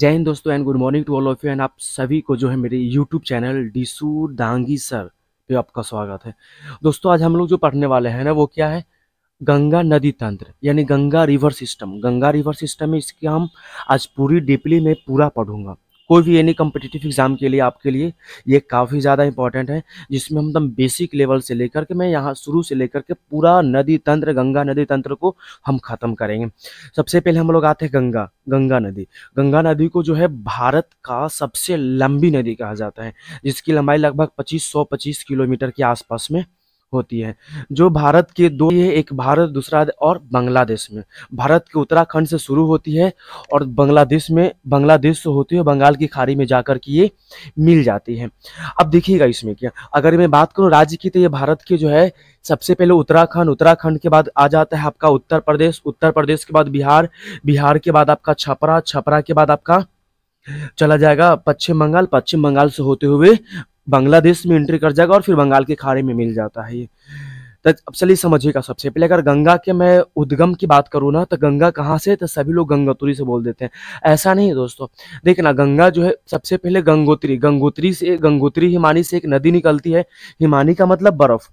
जय हिंद दोस्तों and good morning to all of you and आप सभी को जो है मेरे YouTube channel Disu Dangi sir पे आपका स्वागत है। दोस्तों आज हम लोग जो पढ़ने वाले हैं ना वो क्या है, गंगा नदी तंत्र यानी Ganga river system. Ganga river system में इसकी हम आज पूरी डीपली में पूरा पढ़ूंगा। कोई भी एनी कम्पिटिटिव एग्जाम के लिए आपके लिए ये काफ़ी ज़्यादा इंपॉर्टेंट है, जिसमें हम एकदम बेसिक लेवल से लेकर के मैं यहाँ शुरू से लेकर के पूरा नदी तंत्र गंगा नदी तंत्र को हम ख़त्म करेंगे। सबसे पहले हम लोग आते हैं गंगा नदी। गंगा नदी को जो है भारत का सबसे लंबी नदी कहा जाता है, जिसकी लंबाई लगभग 2525 किलोमीटर के आसपास में होती है। जो भारत के दो ये एक भारत दूसरा और बांग्लादेश में, भारत के उत्तराखंड से शुरू होती है और बांग्लादेश से होती है बंगाल की खाड़ी में जाकर के ये मिल जाती है। अब देखिएगा इसमें क्या, अगर मैं बात करूं राज्य की तो ये भारत के जो है सबसे पहले उत्तराखंड के बाद आ जाता है आपका उत्तर प्रदेश के बाद बिहार के बाद आपका छपरा के बाद आपका चला जाएगा पश्चिम बंगाल से होते हुए बांग्लादेश में एंट्री कर जाएगा और फिर बंगाल के खाड़ी में मिल जाता है ये। तो अब चलिए समझिएगा, सबसे पहले अगर गंगा के मैं उद्गम की बात करूँ ना तो गंगा कहाँ से, तो सभी लोग गंगोत्री से बोल देते हैं। ऐसा नहीं है दोस्तों, देखना गंगा जो है सबसे पहले गंगोत्री हिमानी से एक नदी निकलती है। हिमानी का मतलब बर्फ।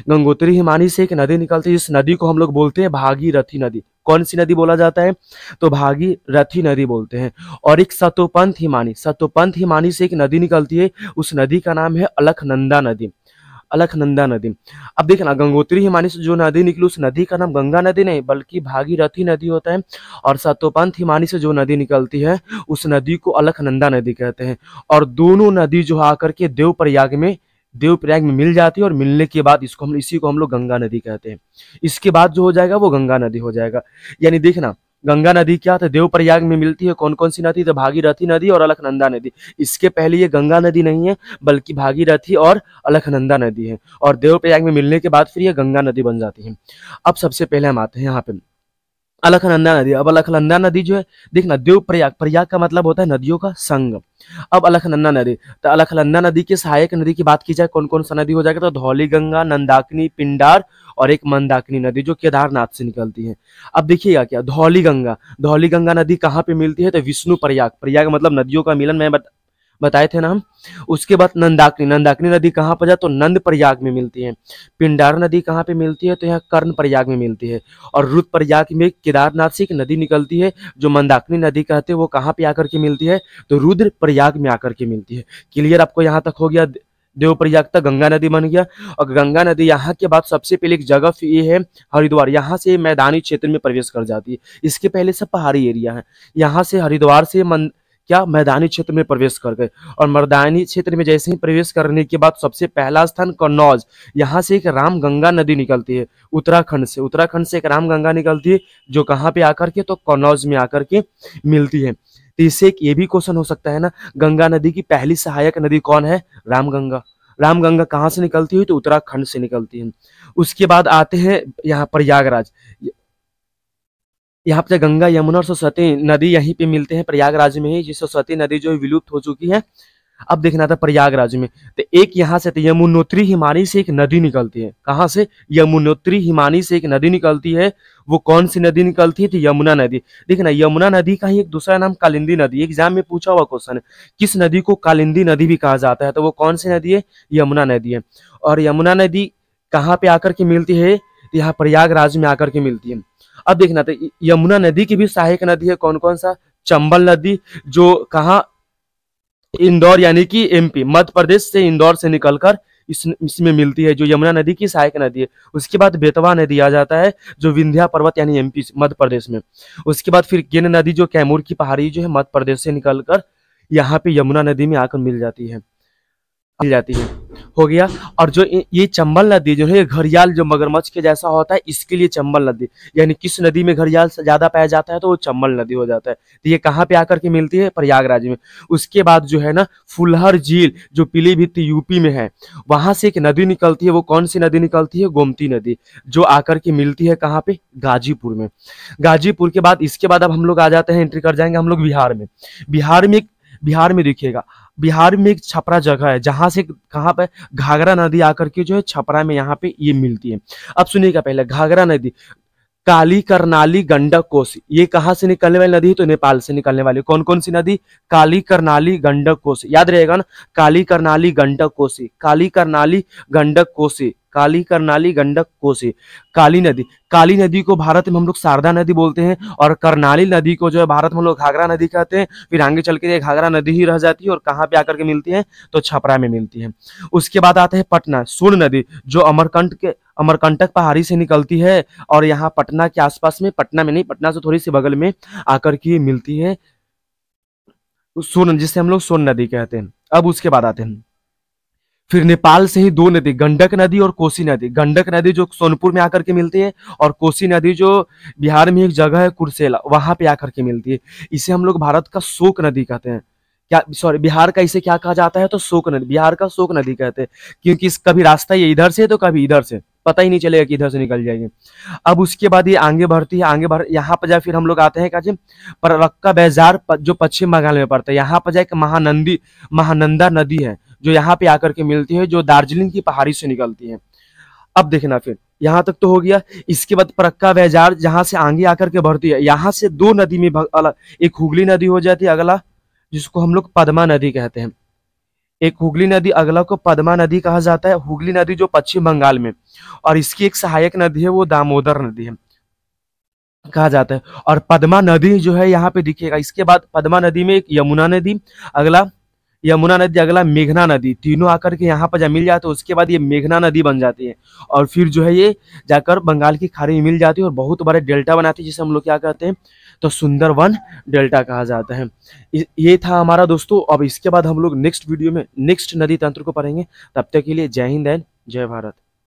गंगोत्री हिमानी से एक नदी निकलती है, इस नदी को हम लोग बोलते हैं भागीरथी नदी। कौन सी नदी बोला जाता है, तो भागीरथी नदी बोलते हैं। और एक सतोपंथ हिमानी से एक नदी निकलती है, उस नदी का नाम है अलकनंदा नदी। अब देखना गंगोत्री हिमानी से जो नदी निकली उस नदी का नाम गंगा नदी नहीं बल्कि भागीरथी नदी होता है, और सतोपंथ हिमानी से जो नदी निकलती है उस नदी को अलकनंदा नदी कहते हैं। और दोनों नदी जो आकर के देवप्रयाग में मिल जाती है और मिलने के बाद इसी को हम लोग गंगा नदी कहते हैं। इसके बाद जो हो जाएगा वो गंगा नदी हो जाएगा। यानी देखना गंगा नदी क्या था, देवप्रयाग में मिलती है। कौन कौन सी नदी, तो भागीरथी नदी और अलकनंदा नदी। इसके पहले ये गंगा नदी नहीं है बल्कि भागीरथी और अलकनंदा नदी है, और देवप्रयाग में मिलने के बाद फिर ये गंगा नदी बन जाती है। अब सबसे पहले हम आते हैं यहाँ पे अलकनंदा नदी। अब अलकनंदा नदी जो है, देखना प्रयाग का मतलब होता है नदियों का संगम। अब अलकनंदा नदी, तो अलकनंदा नदी की सहायक नदी की बात की जाए कौन कौन सा नदी हो जाएगा, तो धौलीगंगा, नंदाकिनी, पिंडार और एक मंदाकिनी नदी जो केदारनाथ से निकलती है। अब देखिएगा क्या, धौलीगंगा नदी कहाँ पे मिलती है, तो विष्णु प्रयाग मतलब नदियों का मिलन, मैं बताए थे ना हम। उसके बाद नंदाकिनी नदी कहाँ पर जाए, तो नंद प्रयाग में मिलती है। पिंडार नदी कहाँ पे मिलती है, तो यहाँ कर्ण प्रयाग में मिलती है। और रुद्र प्रयाग में केदारनाथ से एक नदी निकलती है जो मंदाकिनी नदी कहते हैं, वो कहाँ पे आकर के मिलती है, तो रुद्र प्रयाग में आकर के मिलती है। क्लियर, आपको यहाँ तक हो गया। देवप्रयाग तक गंगा नदी बन गया। और गंगा नदी यहाँ के बाद सबसे पहले एक जगह ये है हरिद्वार, यहाँ से मैदानी क्षेत्र में प्रवेश कर जाती है। इसके पहले सब पहाड़ी एरिया है, यहाँ से हरिद्वार से मैदानी क्षेत्र में प्रवेश कर गए। और मैदानी क्षेत्र में जैसे ही प्रवेश करने के बाद सबसे पहला स्थान कन्नौज, यहाँ से एक राम गंगा नदी निकलती है। उत्तराखंड से एक राम गंगा निकलती है जो कहाँ पे आकर के, तो कन्नौज में आकर के मिलती है। तो इससे एक ये भी क्वेश्चन हो सकता है ना, गंगा नदी की पहली सहायक नदी कौन है, रामगंगा कहाँ से निकलती है, तो उत्तराखंड से निकलती है। उसके बाद आते हैं यहाँ प्रयागराज। यहाँ पे गंगा, यमुना और सरस्वती नदी यहीं पे मिलते हैं प्रयागराज में ही, जिस सरस्वती नदी जो विलुप्त हो चुकी है। अब देखना था प्रयागराज में, तो एक यहाँ से यमुनोत्री हिमानी से एक नदी निकलती है। कहाँ से, यमुनोत्री हिमानी से एक नदी निकलती है। वो कौन सी नदी निकलती है, तो यमुना नदी। देखना यमुना नदी का ही एक दूसरा नाम कालिंदी नदी, एग्जाम में पूछा हुआ क्वेश्चन है, किस नदी को कालिंदी नदी भी कहा जाता है, तो वो कौन सी नदी है, यमुना नदी है। और यमुना नदी कहाँ पे आकर के मिलती है, यहाँ प्रयागराज में आकर के मिलती है। अब देखना तो यमुना नदी की भी सहायक नदी है, कौन कौन सा, चंबल नदी जो कहाँ, इंदौर यानी कि एमपी, मध्य प्रदेश से इंदौर से निकलकर इसमें मिलती है, जो यमुना नदी की सहायक नदी है। उसके बाद बेतवा नदी आ जाता है जो विंध्या पर्वत यानी एमपी मध्य प्रदेश में। उसके बाद फिर केन नदी जो कैमूर की पहाड़ी जो है मध्य प्रदेश से निकलकर यहाँ पे यमुना नदी में आकर मिल जाती है हो गया। और जो ये चंबल नदी जो है, घड़ियाल जो मगरमच्छ के जैसा होता है, इसके लिए चंबल नदी, यानी किस नदी में घड़ियाल ज्यादा पाया जाता है, तो वो चंबल नदी हो जाता है। तो ये कहाँ पे आकर के मिलती है, प्रयागराज में। उसके बाद जो है ना फुलहर झील जो पीलीभीत यूपी में है, वहां से एक नदी निकलती है। वो कौन सी नदी निकलती है, गोमती नदी, जो आकर के मिलती है कहाँ पे, गाजीपुर में। गाजीपुर के बाद इसके बाद अब हम लोग आ जाते हैं, एंट्री कर जाएंगे हम लोग बिहार में देखिएगा, बिहार में एक छपरा जगह है जहां से कहां पे घाघरा नदी आकर के जो है छपरा में यहाँ पे ये मिलती है। अब सुनिएगा पहले, काली, करनाली, गंडक, कोसी। ये कहाँ से निकलने वाली नदी है? तो नेपाल से निकलने वाली। कौन कौन सी नदी? काली, करनाली, गंडक, कोसी। याद रहेगा ना, काली, करनाली, गंडक, कोसी, काली, करनाली, गंडक, कोसी, काली, करनाली, गंडक, कोसी। काली नदी, काली नदी को भारत में हम लोग शारदा नदी बोलते हैं, और करनाली नदी को जो है भारत में हम लोग घाघरा नदी कहते हैं। फिर आगे चल के ये घाघरा नदी ही रह जाती है, और कहाँ पे आकर के मिलती है? तो छपरा में मिलती है। उसके बाद आते हैं पटना, सोन नदी, जो अमरकंटक पहाड़ी से निकलती है, और यहाँ पटना के आसपास में, पटना में नहीं, पटना से थोड़ी सी बगल में आकर के मिलती है सोन, जिसे हम लोग सोन नदी कहते हैं। अब उसके बाद आते हैं फिर नेपाल से ही दो नदी, गंडक नदी और कोसी नदी। गंडक नदी जो सोनपुर में आकर के मिलती है, और कोसी नदी जो बिहार में एक जगह है कुर्सेला, वहां पे आकर के मिलती है। इसे हम लोग भारत का शोक नदी कहते हैं। क्या, सॉरी, बिहार का इसे क्या कहा जाता है? तो शोक नदी, बिहार का शोक नदी कहते हैं, क्योंकि इस कभी रास्ता ये इधर से तो कभी इधर से, पता ही नहीं चलेगा कि इधर से निकल जाएगी। अब उसके बाद ये आगे बढ़ती है, आगे बढ़, यहाँ पर जाए फिर हम लोग आते हैं काजी परवक्का बैजार, जो पश्चिम बंगाल में पड़ता है। यहाँ पर जाए महानंदा नदी है, जो यहाँ पे आकर के मिलती है, जो दार्जिलिंग की पहाड़ी से निकलती है। अब देखना, फिर यहाँ तक तो हो गया। इसके बाद फरक्का बैजार जहां से आगे आकर के बढ़ती है, यहाँ से दो नदी में अलग, एक हुगली नदी हो जाती है, अगला जिसको हम लोग पद्मा नदी कहते हैं। एक हुगली नदी, अगला को पद्मा नदी कहा जाता है। हुगली नदी जो पश्चिम बंगाल में, और इसकी एक सहायक नदी है, वो दामोदर नदी है कहा जाता है। और पद्मा नदी जो है यहाँ पे दिखेगा। इसके बाद पद्मा नदी में एक यमुना नदी, अगला यमुना नदी, अगला मेघना नदी, तीनों आकर के यहाँ पर जब मिल जाते हैं, उसके बाद ये मेघना नदी बन जाती है, और फिर जो है ये जाकर बंगाल की खाड़ी में मिल जाती है, और बहुत बड़े डेल्टा बनाती है, जिसे हम लोग क्या कहते हैं? तो सुंदरवन डेल्टा कहा जाता है। ये था हमारा दोस्तों। अब इसके बाद हम लोग नेक्स्ट वीडियो में नेक्स्ट नदी तंत्र को पढ़ेंगे। तब तक के लिए जय हिंद एंड जय भारत।